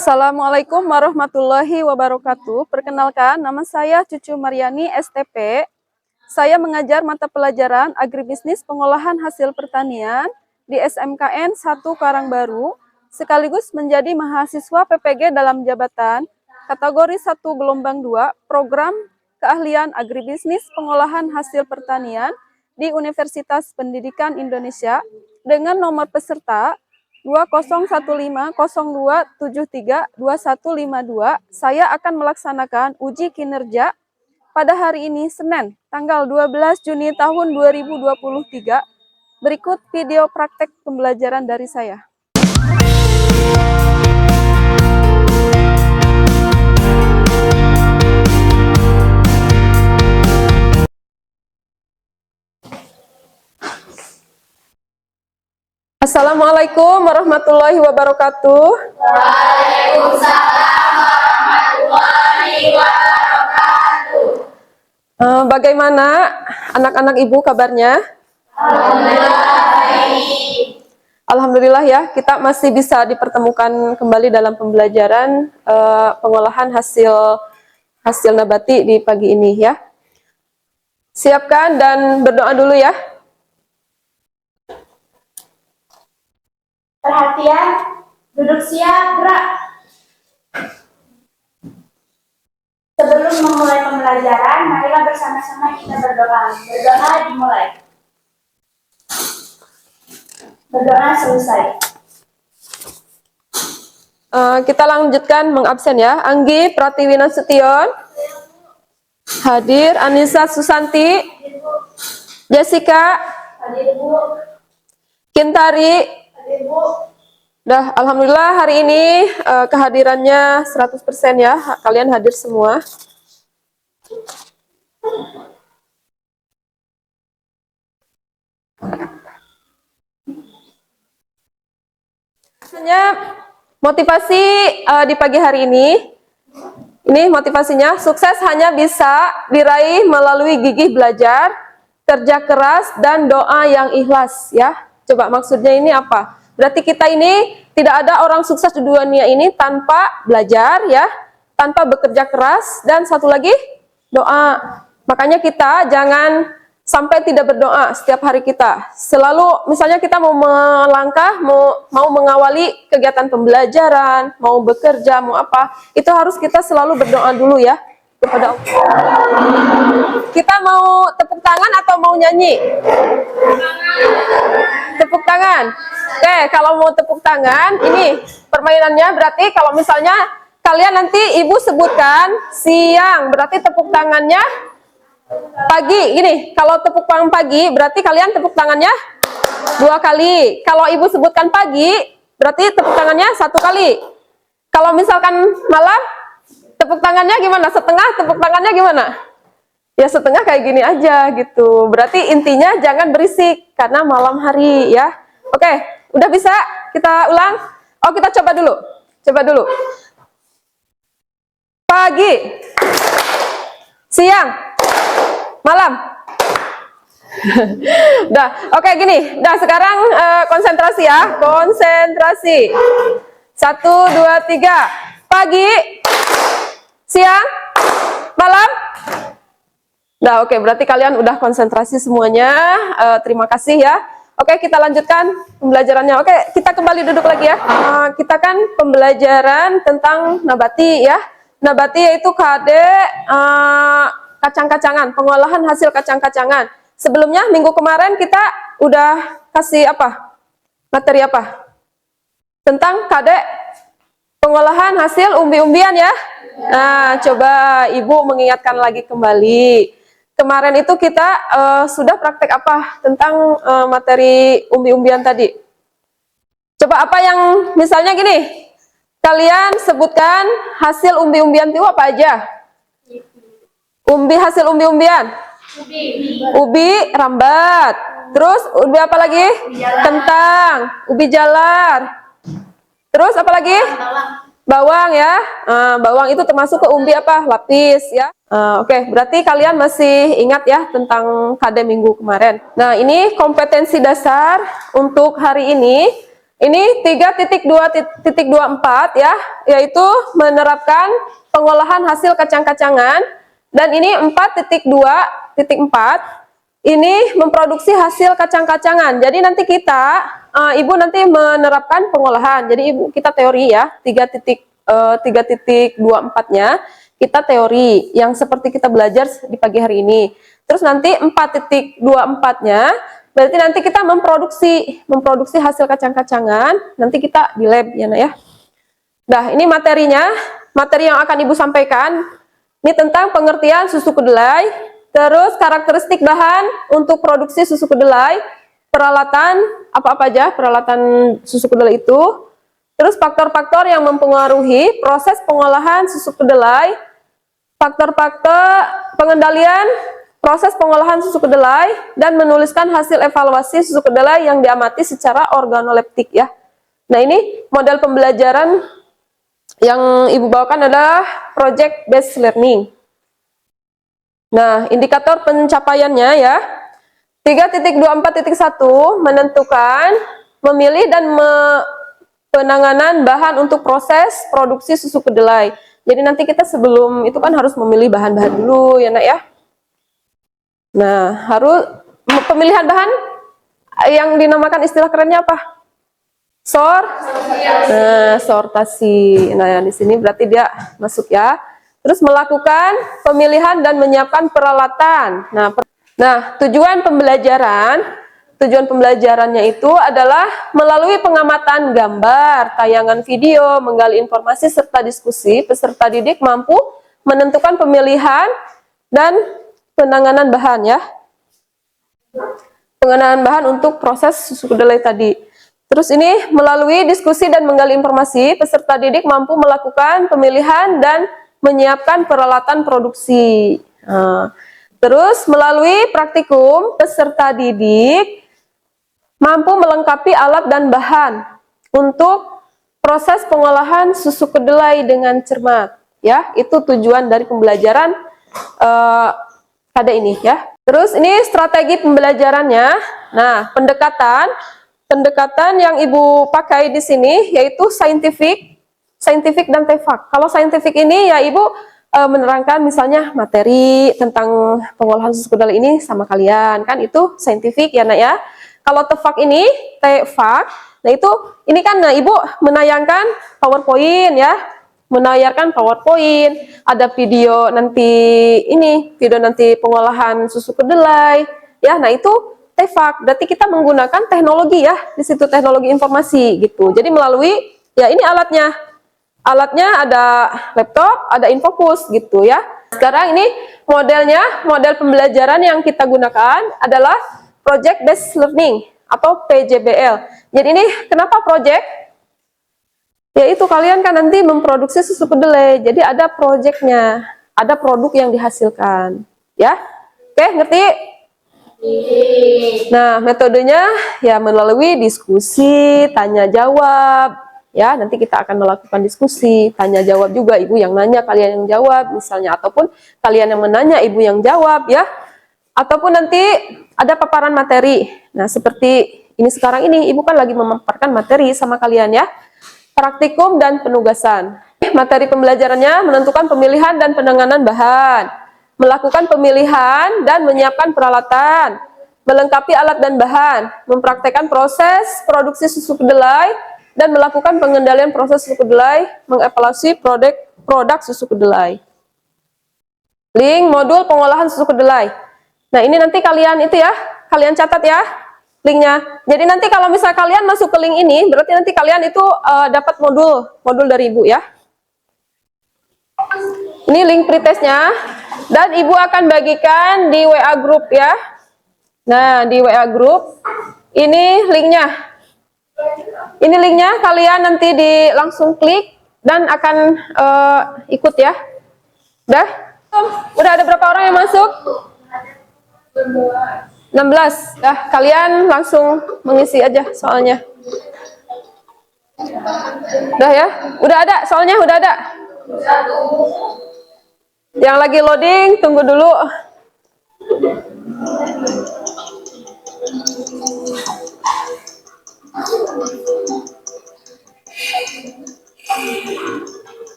Assalamualaikum warahmatullahi wabarakatuh. Perkenalkan, nama saya Cucu Mariani, STP. Saya mengajar mata pelajaran Agribisnis Pengolahan Hasil Pertanian di SMKN 1 Karangbaru, sekaligus menjadi mahasiswa PPG dalam jabatan kategori 1 gelombang 2 program keahlian Agribisnis Pengolahan Hasil Pertanian di Universitas Pendidikan Indonesia dengan nomor peserta 201502732152. Saya akan melaksanakan uji kinerja pada hari ini Senin, tanggal 12 Juni tahun 2023. Berikut video praktek pembelajaran dari saya. Assalamualaikum warahmatullahi wabarakatuh. Waalaikumsalam warahmatullahi wabarakatuh. Bagaimana anak-anak ibu kabarnya? Alhamdulillah baik. Alhamdulillah ya, kita masih bisa dipertemukan kembali dalam pembelajaran pengolahan hasil nabati di pagi ini ya. Siapkan dan berdoa dulu ya. Perhatian, duduk siap, gerak. Sebelum memulai pembelajaran, marilah bersama-sama kita berdoa. Berdoa dimulai. Berdoa selesai. Kita lanjutkan mengabsen ya. Anggi Pratiwi Nasution hadir, Anissa Susanti, Jessica, Hadir Bu. Kintari. Hadir Bu. Dah, alhamdulillah hari ini kehadirannya 100% ya. Kalian hadir semua. Biasanya motivasi di pagi hari ini motivasinya sukses hanya bisa diraih melalui gigih belajar, kerja keras, dan doa yang ikhlas ya. Coba maksudnya ini apa? Berarti kita ini tidak ada orang sukses di dunia ini tanpa belajar ya, tanpa bekerja keras, dan satu lagi doa. Makanya kita jangan sampai tidak berdoa setiap hari kita. Selalu misalnya kita mau melangkah, mau mengawali kegiatan pembelajaran, mau bekerja, mau apa, itu harus kita selalu berdoa dulu ya kepada Allah. Kita mau tepuk tangan atau mau nyanyi? Tepuk tangan. Oke, kalau mau tepuk tangan, ini permainannya berarti kalau misalnya kalian nanti ibu sebutkan siang, berarti tepuk tangannya pagi. Gini, kalau tepuk tangan pagi, berarti kalian tepuk tangannya 2 kali. Kalau ibu sebutkan pagi, berarti tepuk tangannya 1 kali. Kalau misalkan malam, tepuk tangannya gimana? Setengah tepuk tangannya gimana? Ya setengah kayak gini aja gitu. Berarti intinya jangan berisik karena malam hari ya. Oke, udah bisa? Kita ulang? Oh, kita coba dulu. Coba dulu. Pagi. Siang. Malam. Dah, oke gini. Dah sekarang konsentrasi ya. Konsentrasi. 1, 2, 3. Pagi. Siang. Malam. Nah, oke, berarti kalian udah konsentrasi semuanya. Terima kasih ya. Oke, kita lanjutkan pembelajarannya. Oke, kita kembali duduk lagi ya. Kita kan pembelajaran tentang nabati ya. Nabati yaitu KD kacang-kacangan, pengolahan hasil kacang-kacangan. Sebelumnya minggu kemarin kita udah kasih apa? Materi apa? Tentang KD pengolahan hasil umbi-umbian ya. Nah, coba Ibu mengingatkan lagi kembali. Kemarin itu kita sudah praktek apa tentang materi umbi-umbian tadi? Coba apa yang misalnya gini, kalian sebutkan hasil umbi-umbian itu apa aja? Hasil umbi-umbian? Ubi rambat. Terus ubi apa lagi? Kentang, ubi jalar. Terus apa lagi? Bawang ya. Bawang itu termasuk ke umbi apa? Lapis ya. Oke, berarti kalian masih ingat ya tentang KD minggu kemarin. Nah, ini kompetensi dasar untuk hari ini. Ini 3.2.24 ya, yaitu menerapkan pengolahan hasil kacang-kacangan, dan ini 4.2.4 ini memproduksi hasil kacang-kacangan. Jadi nanti kita Ibu nanti menerapkan pengolahan. Jadi Ibu kita teori ya, 3.24-nya kita teori yang seperti kita belajar di pagi hari ini. Terus nanti 4.24-nya berarti nanti kita memproduksi hasil kacang-kacangan, nanti kita di lab ya, Nak ya. Nah, ini materinya, materi yang akan Ibu sampaikan. Ini tentang pengertian susu kedelai, terus karakteristik bahan untuk produksi susu kedelai, peralatan apa-apa aja peralatan susu kedelai itu, terus faktor-faktor yang mempengaruhi proses pengolahan susu kedelai, faktor-faktor pengendalian proses pengolahan susu kedelai, dan menuliskan hasil evaluasi susu kedelai yang diamati secara organoleptik ya. Nah, ini model pembelajaran yang Ibu bawakan adalah project based learning. Nah, indikator pencapaiannya ya. 3.24.1 menentukan, memilih dan penanganan bahan untuk proses produksi susu kedelai. Jadi nanti kita sebelum itu kan harus memilih bahan-bahan dulu ya, Nak ya. Nah, harus pemilihan bahan yang dinamakan istilah kerennya apa? Sortasi. Nah, di sini berarti dia masuk ya. Terus melakukan pemilihan dan menyiapkan peralatan. Nah, tujuan pembelajarannya itu adalah melalui pengamatan gambar, tayangan video, menggali informasi serta diskusi, peserta didik mampu menentukan pemilihan dan penanganan bahan ya. Pengenalan bahan untuk proses susu kedelai tadi. Terus ini melalui diskusi dan menggali informasi, peserta didik mampu melakukan pemilihan dan menyiapkan peralatan produksi. Terus melalui praktikum, peserta didik mampu melengkapi alat dan bahan untuk proses pengolahan susu kedelai dengan cermat. Ya, itu tujuan dari pembelajaran pada ini ya. Terus ini strategi pembelajarannya. Nah, pendekatan yang Ibu pakai di sini yaitu scientific dan TEFAK. Kalau scientific ini ya Ibu menerangkan misalnya materi tentang pengolahan susu kedelai ini sama kalian, kan itu scientific ya, Nak ya. Kalau TEFAK, nah itu ini kan nah, Ibu menayangkan PowerPoint ya. Menayangkan PowerPoint, ada video nanti pengolahan susu kedelai ya. Nah, itu TEFAK. Berarti kita menggunakan teknologi ya, di situ teknologi informasi gitu. Jadi melalui ya ini alatnya ada laptop, ada infocus gitu ya. Sekarang ini model pembelajaran yang kita gunakan adalah project based learning atau PJBL. Jadi ini kenapa project? Yaitu kalian kan nanti memproduksi susu kedelai, jadi ada proyeknya, ada produk yang dihasilkan, ya. Oke, ngerti? Nah, metodenya ya melalui diskusi, tanya jawab, ya. Nanti kita akan melakukan diskusi, tanya jawab juga, Ibu yang nanya, kalian yang jawab, misalnya, ataupun kalian yang menanya, Ibu yang jawab, ya. Ataupun nanti ada paparan materi. Nah, seperti ini sekarang ini, Ibu kan lagi memaparkan materi sama kalian, ya. Praktikum dan penugasan. Materi pembelajarannya menentukan pemilihan dan penanganan bahan, melakukan pemilihan dan menyiapkan peralatan, melengkapi alat dan bahan, mempraktekkan proses produksi susu kedelai, dan melakukan pengendalian proses susu kedelai, mengevaluasi produk susu kedelai. Link modul pengolahan susu kedelai. Nah, ini nanti kalian kalian catat ya linknya. Jadi nanti kalau misal kalian masuk ke link ini, berarti nanti kalian itu dapat modul dari Ibu ya. Ini link pretestnya, dan Ibu akan bagikan di WA group ya. Nah, di WA group ini linknya. Ini linknya, kalian nanti langsung klik dan akan ikut ya. Udah ada berapa orang yang masuk? 16. Dah, kalian langsung mengisi aja soalnya. Udah ya? Udah ada soalnya, udah ada. Yang lagi loading, tunggu dulu.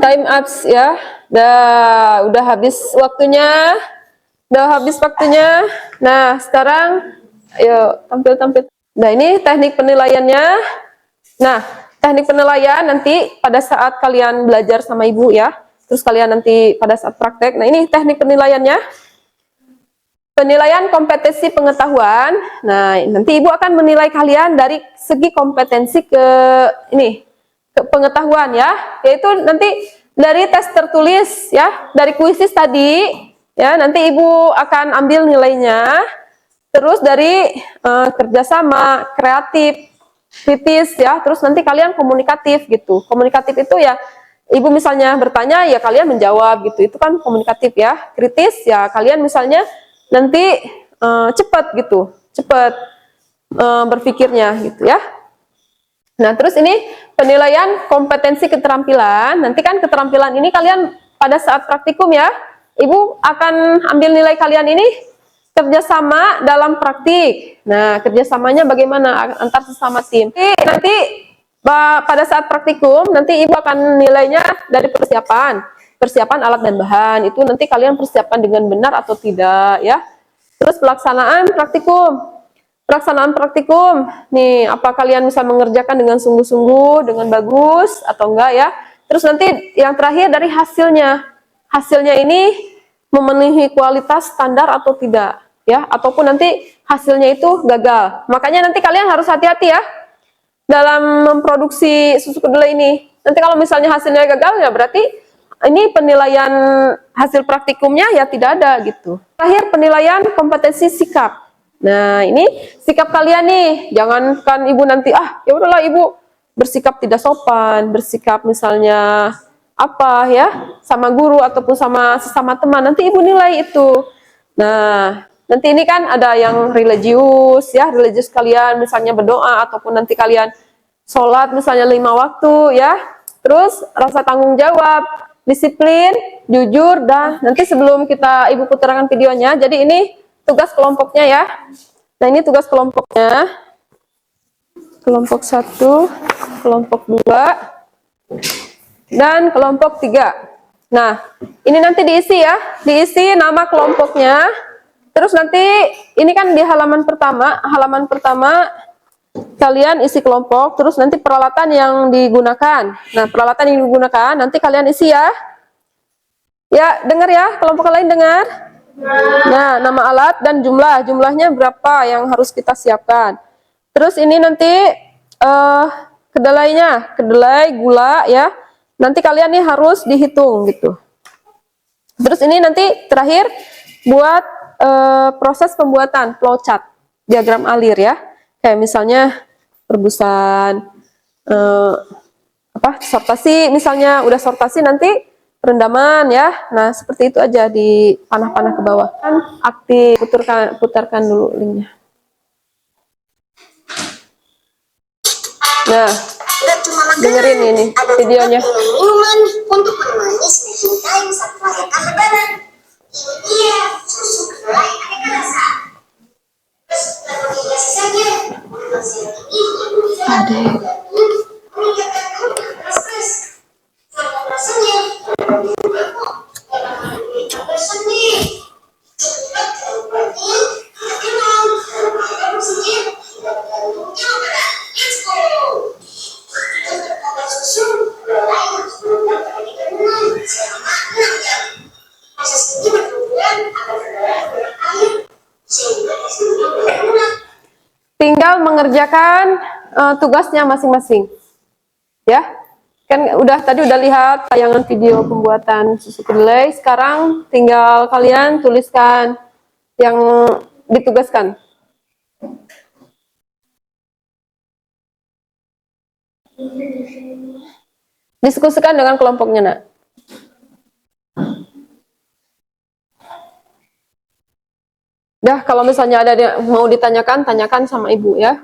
Time ups ya. Udah habis waktunya. Udah habis waktunya. Nah, sekarang ayo tampil. Nah, ini teknik penilaiannya. Nah, teknik penilaian nanti pada saat kalian belajar sama ibu ya. Terus kalian nanti pada saat praktek. Nah, ini teknik penilaiannya. Penilaian kompetensi pengetahuan. Nah, nanti ibu akan menilai kalian dari segi kompetensi ke pengetahuan ya. Yaitu nanti dari tes tertulis ya, dari kuisis tadi ya. Nanti ibu akan ambil nilainya. Terus dari kerjasama, kreatif, kritis ya, terus nanti kalian komunikatif gitu. Komunikatif itu ya, ibu misalnya bertanya ya kalian menjawab gitu, itu kan komunikatif ya. Kritis ya kalian misalnya nanti cepat gitu, cepat berpikirnya gitu ya. Nah terus ini penilaian kompetensi keterampilan, nanti kan keterampilan ini kalian pada saat praktikum ya, ibu akan ambil nilai kalian ini kerjasama dalam praktik. Nah, kerjasamanya bagaimana antar sesama tim. Nanti pada saat praktikum, nanti ibu akan nilainya dari persiapan alat dan bahan. Itu nanti kalian persiapkan dengan benar atau tidak, ya. Terus pelaksanaan praktikum. Nih, apa kalian bisa mengerjakan dengan sungguh-sungguh, dengan bagus atau enggak ya? Terus nanti yang terakhir dari hasilnya. Hasilnya ini memenuhi kualitas standar atau tidak ya, ataupun nanti hasilnya itu gagal. Makanya nanti kalian harus hati-hati ya dalam memproduksi susu kedelai ini. Nanti kalau misalnya hasilnya gagal ya berarti ini penilaian hasil praktikumnya ya tidak ada gitu. Terakhir penilaian kompetensi sikap. Nah, ini sikap kalian nih. Jangankan ibu nanti ya udahlah ibu bersikap tidak sopan, bersikap misalnya apa ya sama guru ataupun sama sesama teman, nanti ibu nilai itu. Nah, nanti ini kan ada yang religius ya, religius kalian misalnya berdoa ataupun nanti kalian sholat misalnya 5 waktu ya. Terus rasa tanggung jawab, disiplin, jujur, dan nanti sebelum ibu putarkan videonya, jadi ini tugas kelompoknya ya. Nah ini tugas kelompoknya, kelompok 1, kelompok 2, dan kelompok 3. Nah, ini nanti diisi ya, diisi nama kelompoknya. Terus nanti ini kan di halaman pertama kalian isi kelompok, terus nanti peralatan yang digunakan. Nah, peralatan yang digunakan nanti kalian isi ya. Ya, dengar ya, kelompok lain dengar. Nah, nama alat dan jumlahnya berapa yang harus kita siapkan. Terus ini nanti kedelai gula ya. Nanti kalian nih harus dihitung gitu. Terus ini nanti terakhir buat proses pembuatan flowchart, diagram alir ya. Kayak misalnya perebusan sortasi, misalnya udah sortasi nanti perendaman ya. Nah, seperti itu aja di panah-panah ke bawah. Kan aktif, putarkan dulu linknya. Nah, dengerin ini videonya. Minuman untuk menemani snacking time saat merayakan lebaran. Ini dia susu kedelai aneka rasa. Terus sisanya, masih ini bisa meningkatkan hormon stres. Sama rasanya, berseni. Sudah terlalu berarti, kenal, kalau rasanya tidak tergantung Jawa Barat. Let's go. Untuk obat susu, kedelai harus benar-benar terkandungan selama 6 jam. Proses ini bertujuan agar kedelai berair sehingga teksturnya mudah lunak. Tinggal mengerjakan tugasnya masing-masing. Ya. Kan tadi udah lihat tayangan video pembuatan susu kedelai, sekarang tinggal kalian tuliskan yang ditugaskan. Diskusikan dengan kelompoknya, Nak. Kalau misalnya ada yang mau ditanyakan, tanyakan sama ibu ya.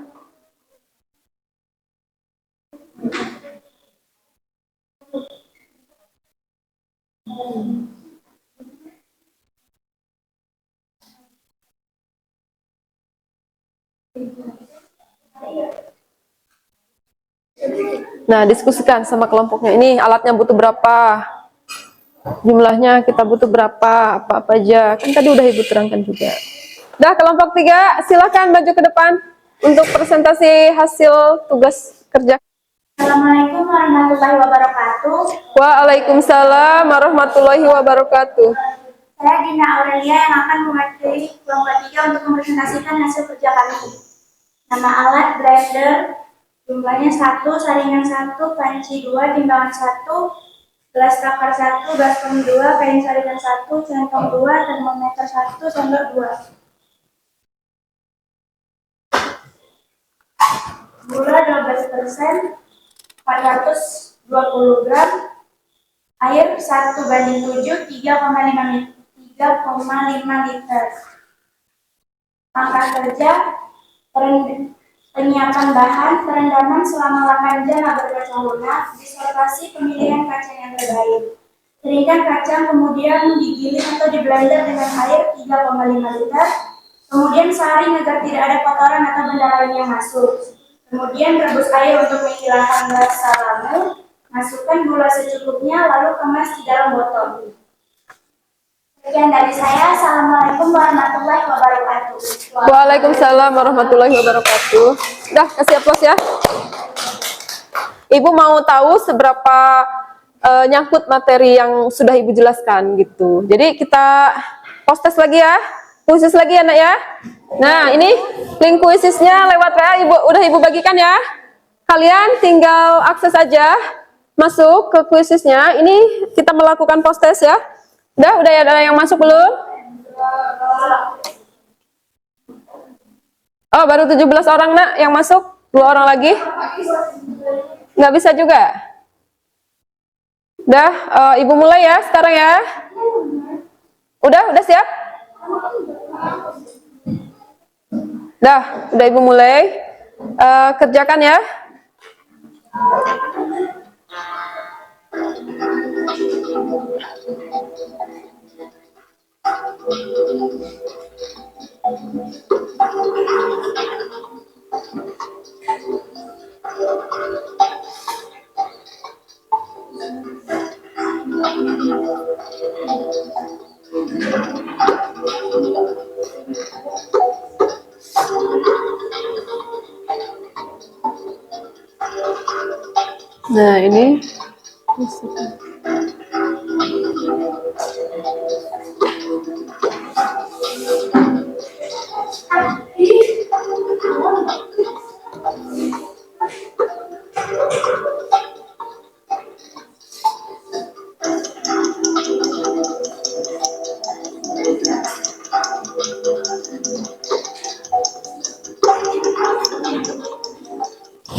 Nah, diskusikan sama kelompoknya. Ini alatnya butuh berapa? Jumlahnya kita butuh berapa? Apa-apa aja. Kan tadi udah Ibu terangkan juga. Dah, kelompok 3, silakan maju ke depan untuk presentasi hasil tugas kerja. Assalamualaikum warahmatullahi wabarakatuh. Waalaikumsalam warahmatullahi wabarakatuh. Saya Dina Aurelia yang akan mewakili kelompok 3 untuk mempresentasikan hasil kerja kami. Nama alat blender, jumlahnya 1, saringan 1, panci 2, timbangan 1, gelas takar 1, baskom 2, kain saringan 1, centong 2, termometer 1, sendok 2. Gula 12%, 420 gram, air 1:7, 3,5 liter. Langkah kerja, penyiapan bahan, perendaman selama 8 jam agar kaca lunak, disolvasi pemilihan kacang yang terbaik. Keringkan kacang, kemudian digiling atau diblender dengan air 3,5 liter, kemudian saring agar tidak ada kotoran atau benda lain yang masuk. Kemudian rebus air untuk menghilangkan rasa lamu, masukkan gula secukupnya, lalu kemas di dalam botol. Sekian dari saya. Assalamualaikum warahmatullahi wabarakatuh. Waalaikumsalam warahmatullahi wabarakatuh. Dah, kasih aplaus ya. Ibu mau tahu seberapa nyangkut materi yang sudah Ibu jelaskan gitu. Jadi kita post-test lagi ya. Khusus lagi ya, Nak ya. Nah, ini link kuisisnya lewat WA udah Ibu bagikan ya. Kalian tinggal akses aja masuk ke kuisisnya. Ini kita melakukan post-test ya. Udah ada yang masuk belum? Oh, baru 17 orang, Nak, yang masuk. 2 orang lagi. Nggak bisa juga. Udah, Ibu mulai ya sekarang ya. Udah siap? Udah Ibu mulai. Kerjakan ya. Nah, ini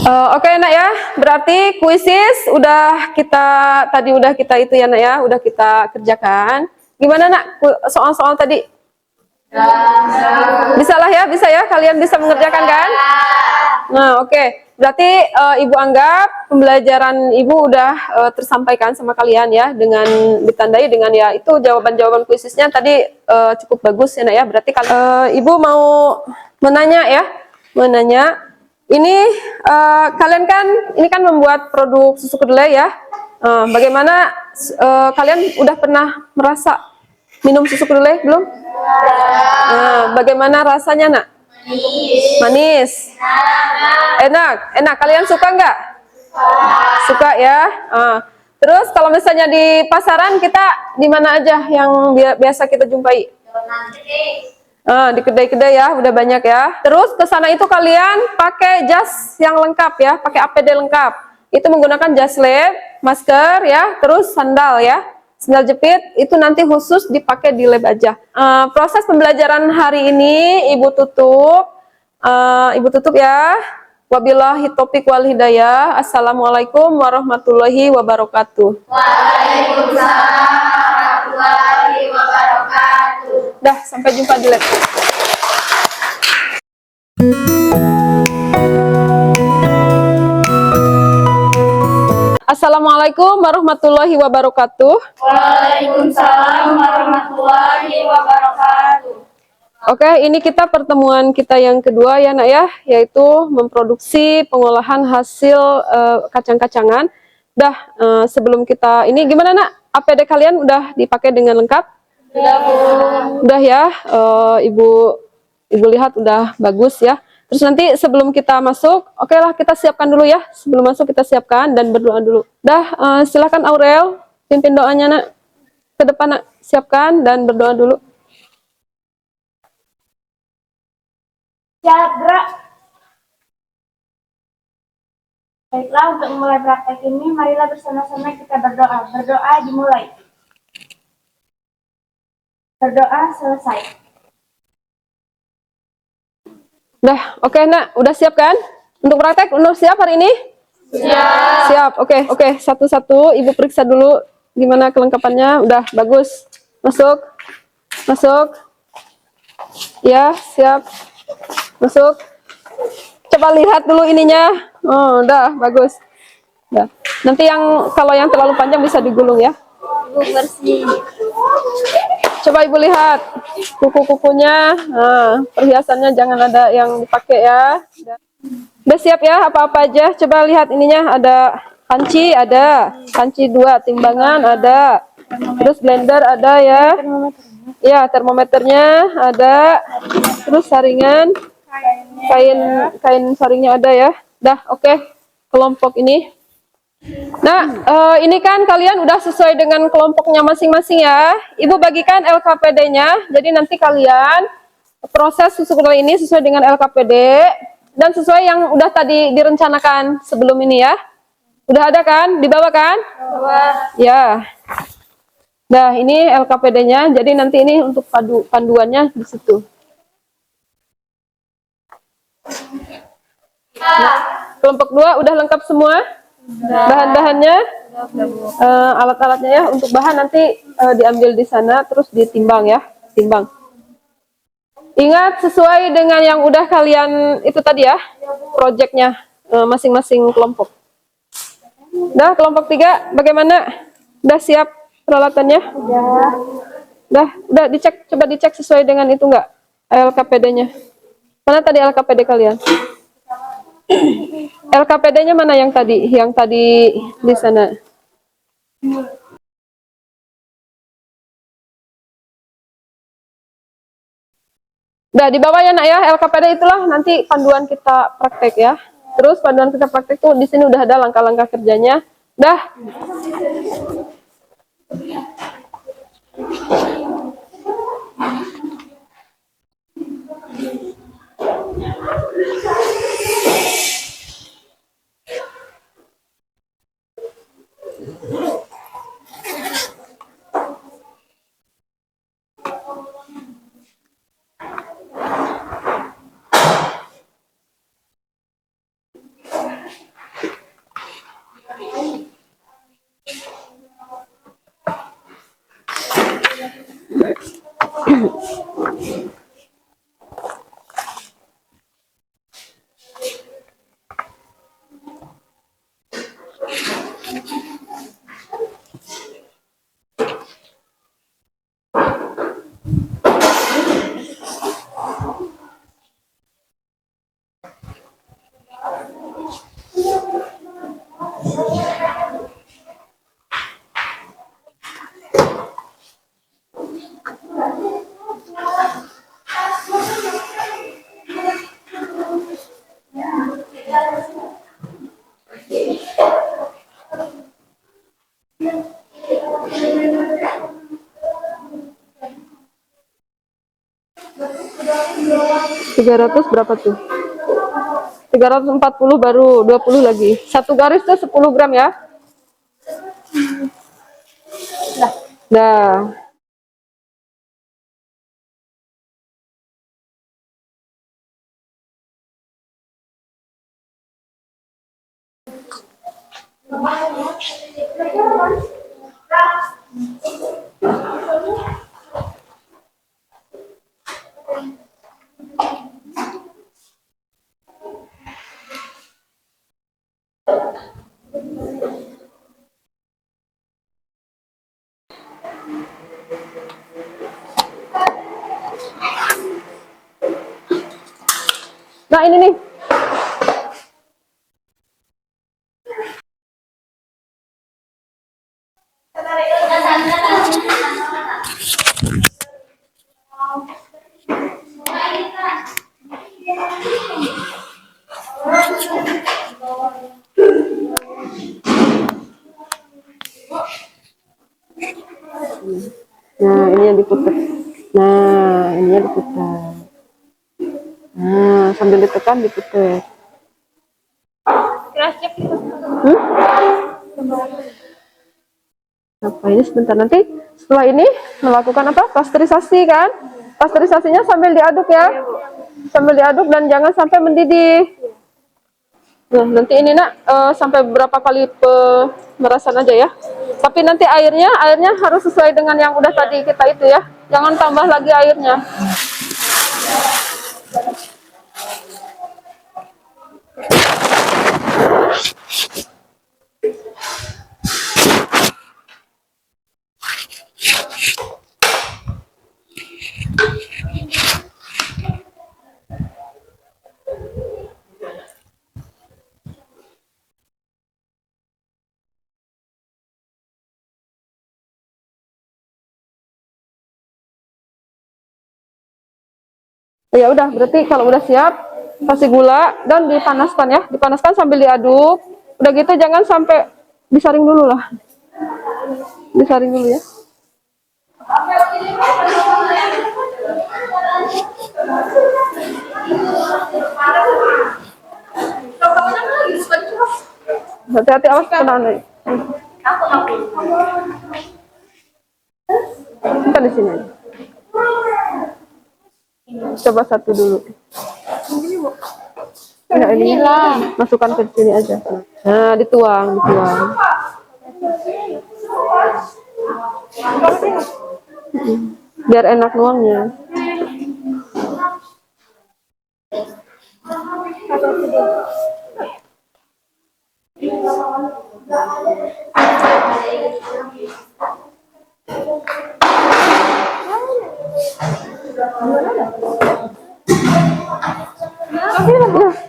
oke, Nak ya, berarti kuisis udah kita itu ya, Nak ya, udah kita kerjakan. Gimana, Nak, soal-soal tadi? Bisa lah ya, bisa ya, kalian bisa mengerjakan kan? Nah, oke. Berarti Ibu anggap pembelajaran Ibu udah tersampaikan sama kalian ya, dengan ditandai dengan ya itu jawaban-jawaban kuisisnya tadi cukup bagus ya, Nak ya. Berarti Ibu mau menanya ya, ini kalian kan ini kan membuat produk susu kedelai ya. Bagaimana kalian udah pernah merasa minum susu kedelai belum? Bagaimana rasanya, Nak? Manis. Enak. Kalian suka nggak? Suka ya. Terus kalau misalnya di pasaran kita di mana aja yang biasa kita jumpai? Di kedai-kedai ya, udah banyak ya. Terus ke sana itu kalian pakai jas yang lengkap ya, pakai APD lengkap. Itu menggunakan jas lab, masker ya, terus sandal ya. Sandal jepit itu nanti khusus dipakai di lab aja. Proses pembelajaran hari ini Ibu tutup ya. Wabillahi taufiq wal hidayah. Assalamualaikum warahmatullahi wabarakatuh. Waalaikumsalam warahmatullahi wabarakatuh. Dah, sampai jumpa di lab. Assalamualaikum warahmatullahi wabarakatuh. Waalaikumsalam warahmatullahi wabarakatuh. Oke, ini kita pertemuan kita yang kedua ya nak ya, yaitu memproduksi pengolahan hasil kacang-kacangan. Dah, sebelum kita ini gimana nak? APD kalian udah dipakai dengan lengkap? Udah ya, ibu lihat udah bagus ya. Terus nanti sebelum kita masuk, oke lah kita siapkan dulu ya. Sebelum masuk kita siapkan dan berdoa dulu. Dah, silakan Aurel, pimpin doanya nak. Ke depan nak, siapkan dan berdoa dulu. Siap, gerak. Baiklah, untuk memulai praktek ini, marilah bersama-sama kita berdoa. Berdoa dimulai. Berdoa selesai. Oke nak, udah siap kan? Untuk praktek, udah siap hari ini? Siap, oke. Satu-satu, ibu periksa dulu gimana kelengkapannya. Udah, bagus. Masuk. Ya, siap. Masuk. Coba lihat dulu ininya. Oh, udah, bagus. Udah. Nanti kalau yang terlalu panjang bisa digulung ya. Ibu bersih. Coba ibu lihat kuku-kukunya, perhiasannya jangan ada yang dipakai ya. Udah siap ya, apa-apa aja. Coba lihat ininya, ada panci 2, timbangan ada, terus blender ada ya. Ya, termometernya ada, terus saringan, kain saringnya ada ya. Dah, oke. Kelompok ini. Nah, ini kan kalian udah sesuai dengan kelompoknya masing-masing ya. Ibu bagikan LKPD-nya, jadi nanti kalian proses susu kedelai ini sesuai dengan LKPD dan sesuai yang udah tadi direncanakan sebelum ini ya. Udah ada kan? Dibawa kan? Ya. Nah, ini LKPD-nya, jadi nanti ini untuk panduannya di situ. Nah, kelompok 2 udah lengkap semua? Bahan-bahannya, alat-alatnya ya. Untuk bahan nanti diambil di sana, terus ditimbang ya, timbang. Ingat sesuai dengan yang udah kalian itu tadi ya, proyeknya masing-masing kelompok. Udah kelompok 3, bagaimana? Udah siap peralatannya? Udah dicek, coba dicek sesuai dengan itu enggak LKPD-nya. Mana tadi LKPD kalian? LKPD-nya mana yang tadi? Yang tadi di sana. Udah di bawah ya nak ya, LKPD itulah nanti panduan kita praktek ya. Terus panduan kita praktek tuh di sini udah ada langkah-langkah kerjanya. Dah. Ratus berapa tuh? 340 baru 20 lagi. Satu garis tuh 10 gram ya. Dah. Nah, ini nih. Nah, ini yang diputar. Nah, ini yang diputar. Nah, sambil ditekan diputar. Apa ini sebentar, nanti setelah ini melakukan apa? Pasteurisasi kan? Pasteurisasinya sambil diaduk ya. Sambil diaduk dan jangan sampai mendidih. Nah, nanti ini nak sampai berapa kali pemerasan aja ya. Tapi nanti airnya harus sesuai dengan yang udah tadi kita itu ya. Jangan tambah lagi airnya. Ya udah, berarti kalau udah siap kasih gula dan dipanaskan ya. Dipanaskan sambil diaduk. Udah gitu jangan sampai disaring dulu lah. Disaring dulu ya. Hati-hati, awas kena nih. Kita di sini. Coba satu dulu. Enggak, ini masukkan ke sini aja. Nah, dituang. Biar enak nuangnya.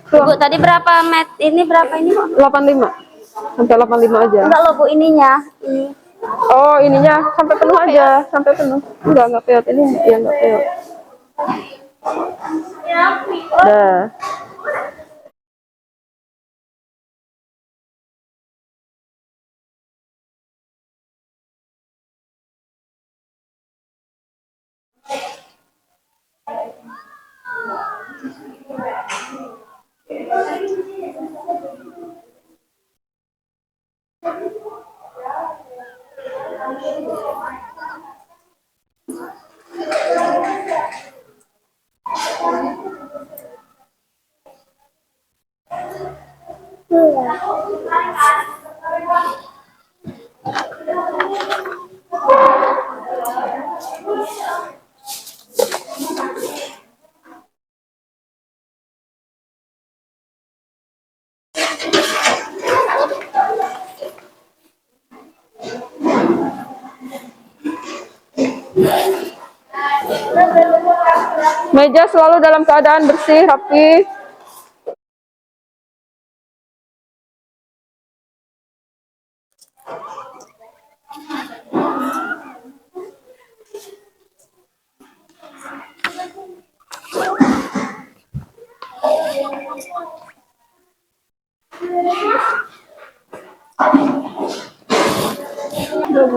Bu, tadi berapa ini berapa ini, Bu? 85. Sampai 85 aja. Enggak loh, Bu, ininya. Ini. Oh, ininya sampai penuh aja, sampai penuh. Enggak peot ini, ya enggak peot. Dah. Meja selalu dalam keadaan bersih, rapi.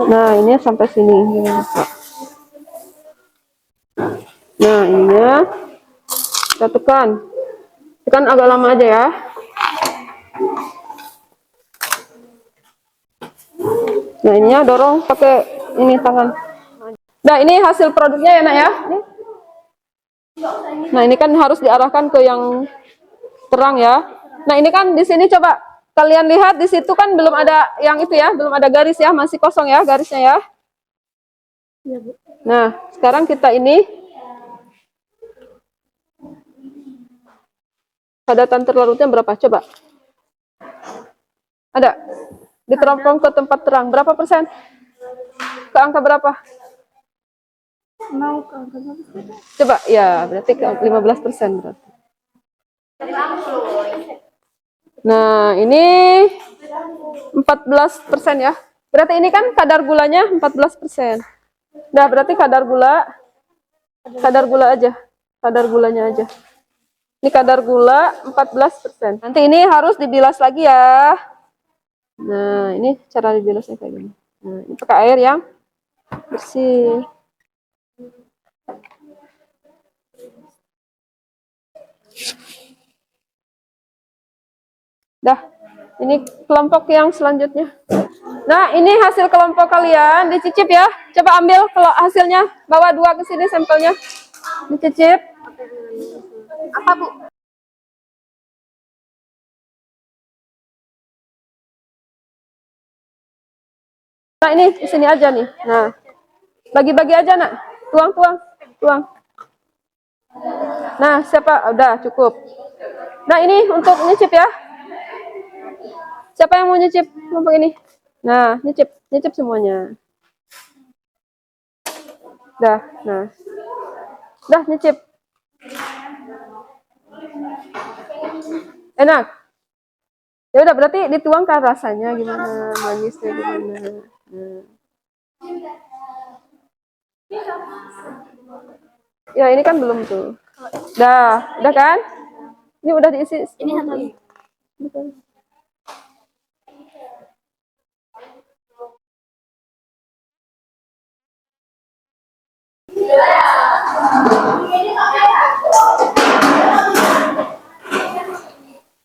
Nah, ini sampai sini. Nah, ininya kita tekan. Tekan agak lama aja ya. Nah, ininya dorong pakai ini tangan. Nah, ini hasil produknya ya, Nak ya. Nah, ini kan harus diarahkan ke yang terang ya. Nah, ini kan di sini coba kalian lihat di situ kan belum ada yang itu ya, belum ada garis ya, masih kosong ya garisnya ya. Nah, sekarang kita ini padatan terlarutnya berapa? Coba. Ada? Diteropong ke tempat terang. Berapa persen? Ke angka berapa? Mau ke angka berapa? Coba, ya berarti ke 15% berarti. Nah, ini 14% ya. Berarti ini kan kadar gulanya 14%. Nah, berarti kadar gula aja. Kadar gulanya aja. Ini kadar gula 14%. Nanti ini harus dibilas lagi ya. Nah, ini cara dibilasnya kayak gini. Nah, ini pakai air yang bersih. Dah, ini kelompok yang selanjutnya. Nah, ini hasil kelompok kalian, dicicip ya. Coba ambil kalau hasilnya, bawa 2 ke sini sampelnya. Dicicip. Apa, Bu? Nah, ini di sini aja nih. Nah, bagi-bagi aja, Nak. Tuang. Nah, siapa? Udah, cukup. Nah, ini untuk nyicip ya. Siapa yang mau nyicip kelompok ini? Nah, nyicip semuanya. Dah, nyicip. Enak. Ya udah, berarti dituangkan rasanya gimana, manisnya gimana. Nah. Ya, ini kan belum tuh. Udah kan? Ini udah diisi. Ini satu.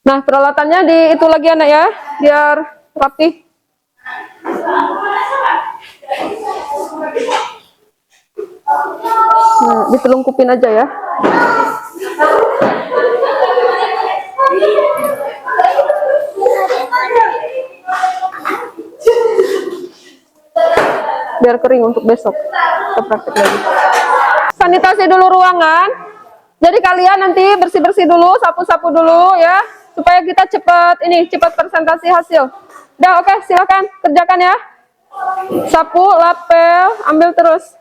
Nah, peralatannya di itu lagi anak ya, biar rapi. Nah, ditelungkupin aja ya. Biar kering untuk besok kita praktek lagi. Sanitasi dulu ruangan. Jadi kalian nanti bersih-bersih dulu, sapu-sapu dulu ya, supaya kita cepat presentasi hasil. Udah, oke, silakan kerjakan ya. Sapu, lapel, ambil terus.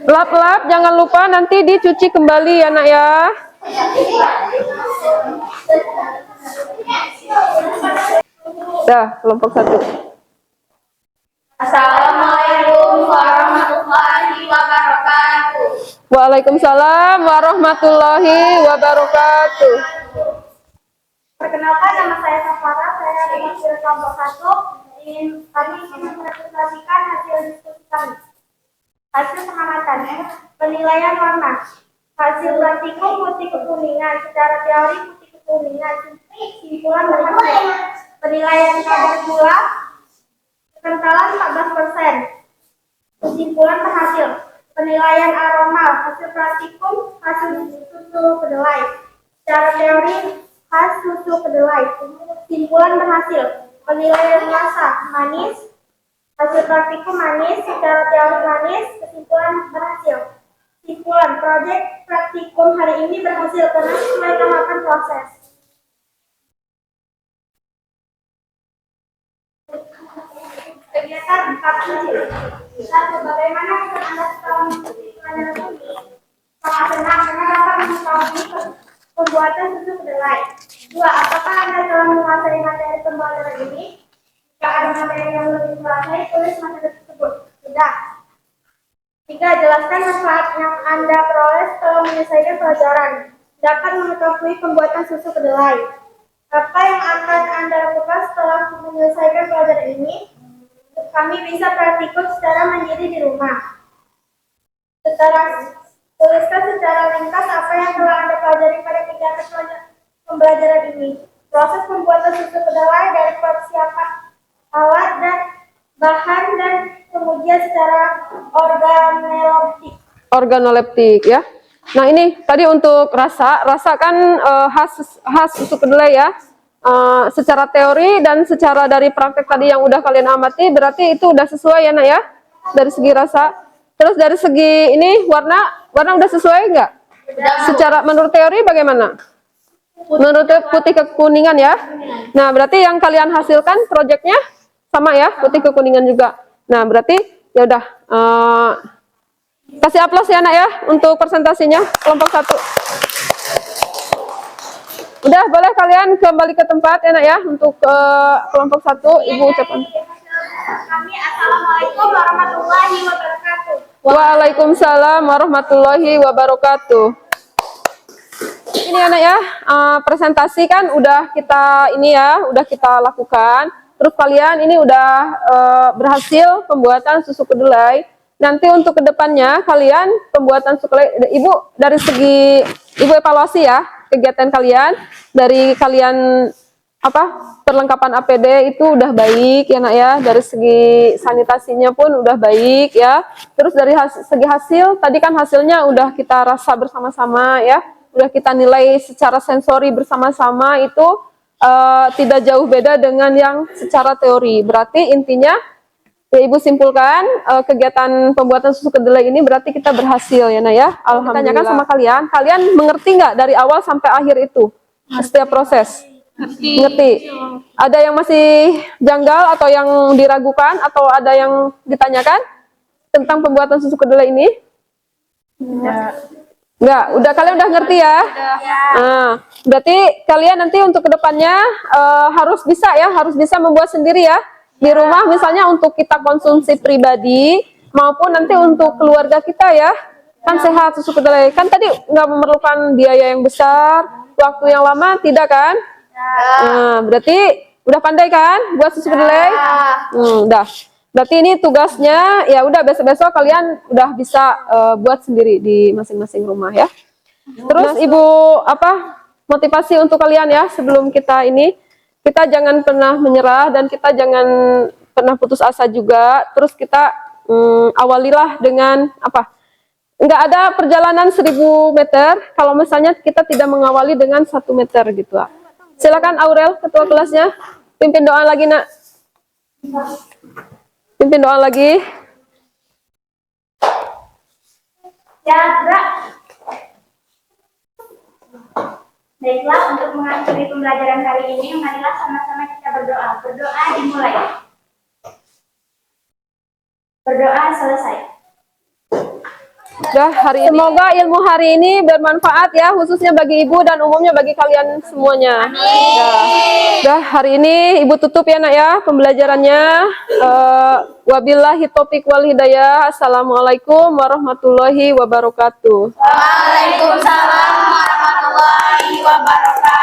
Lap-lap, jangan lupa nanti dicuci kembali ya, Nak ya. Dah, kelompok 1. Assalamualaikum warahmatullahi wabarakatuh. Waalaikumsalam warahmatullahi wabarakatuh. Perkenalkan, nama saya Safara, saya mewakili kelompok 1. Kami ingin mempresentasikan hasil diskusi kami. Hasil pengamatan, penilaian warna, hasil praktikum putih kekuningan, secara teori putih kekuningan, simpulan berhasil. Penilaian kadar gula, kekentalan 14%. Kesimpulan berhasil. Penilaian aroma, hasil praktikum, hasil susu kedelai. Secara teori, khas susu kedelai. Kesimpulan berhasil. Penilaian rasa, manis. Hasil praktikum manis, secara teori manis. Kesimpulan berhasil. Kesimpulan, proyek praktikum hari ini berhasil karena mereka melakukan proses. Kegiatan 4. Satu, bagaimana bisa Anda setelah mengikuti pelajaran ini? Sangat senang karena dapat mengetahui pembuatan susu kedelai. 2, apakah Anda telah menguasai materi pembelajaran ini? Jika ada materi yang belum dikuasai, tulis materi tersebut. Sudah. 3, jelaskan manfaat yang Anda peroleh setelah menyelesaikan pelajaran. Dapat mengetahui pembuatan susu kedelai. Apa yang akan Anda lakukan setelah menyelesaikan pelajaran ini? Kami bisa praktikum secara mandiri di rumah. Tuliskan secara ringkas apa yang telah Anda pelajari pada kegiatan pembelajaran ini. Proses pembuatan susu kedelai dari persiapan alat dan bahan dan kemudian secara organoleptik ya. Nah, ini tadi untuk rasa kan khas susu kedelai ya. Secara teori dan secara dari praktek tadi yang udah kalian amati, berarti itu udah sesuai ya, Nak ya, dari segi rasa. Terus dari segi ini warna udah sesuai nggak? Secara menurut teori bagaimana? Menurut putih kekuningan ya. Nah, berarti yang kalian hasilkan proyeknya sama ya, putih kekuningan juga. Nah, berarti ya udah Kasih aplaus ya nak ya untuk presentasinya kelompok 1. Udah boleh kalian kembali ke tempat ya nak ya untuk kelompok 1 Ibu ucapkan. Kami assalamualaikum warahmatullahi wabarakatuh. Waalaikumsalam warahmatullahi wabarakatuh. Ini anak ya, presentasi kan udah kita ini ya, udah kita lakukan. Terus kalian ini udah berhasil pembuatan susu kedelai. Nanti untuk kedepannya kalian pembuatan susu kedelai, Ibu dari segi Ibu evaluasi ya kegiatan kalian, dari kalian perlengkapan APD itu udah baik ya nak ya, dari segi sanitasinya pun udah baik ya. Terus dari segi hasil tadi kan hasilnya udah kita rasa bersama-sama ya, udah kita nilai secara sensori bersama-sama itu tidak jauh beda dengan yang secara teori. Berarti intinya ya Ibu simpulkan kegiatan pembuatan susu kedelai ini berarti kita berhasil ya nak ya. Alhamdulillah. Tanyakan sama kalian, kalian mengerti nggak dari awal sampai akhir itu setiap proses? Ngerti. Ada yang masih janggal atau yang diragukan atau ada yang ditanyakan tentang pembuatan susu kedelai ini? Enggak, kalian udah ngerti ya? Nah, berarti kalian nanti untuk kedepannya harus bisa membuat sendiri ya di rumah, misalnya untuk kita konsumsi pribadi maupun nanti untuk keluarga kita ya. Kan sehat susu kedelai. Kan tadi nggak memerlukan biaya yang besar, waktu yang lama, tidak kan? Nah, berarti udah pandai kan buat susu kedelai? Udah. Berarti ini tugasnya ya udah besok-besok kalian udah bisa buat sendiri di masing-masing rumah ya. Terus Ibu motivasi untuk kalian ya sebelum kita ini, kita jangan pernah menyerah dan kita jangan pernah putus asa juga. Terus kita awalilah dengan nggak ada perjalanan 1000 meter kalau misalnya kita tidak mengawali dengan 1 meter gitu. Silakan Aurel, ketua kelasnya, pimpin doa lagi nak. Pimpin doa lagi. Ya, gerak. Baiklah, untuk mengakhiri pembelajaran kali ini, marilah sama-sama kita berdoa. Berdoa dimulai. Berdoa selesai. Semoga ilmu hari ini bermanfaat ya, khususnya bagi Ibu dan umumnya bagi kalian semuanya. Hari ini Ibu tutup ya nak ya pembelajarannya. Wabillahi taufiq wal hidayah. Assalamualaikum warahmatullahi wabarakatuh. Waalaikumsalam warahmatullahi wabarakatuh.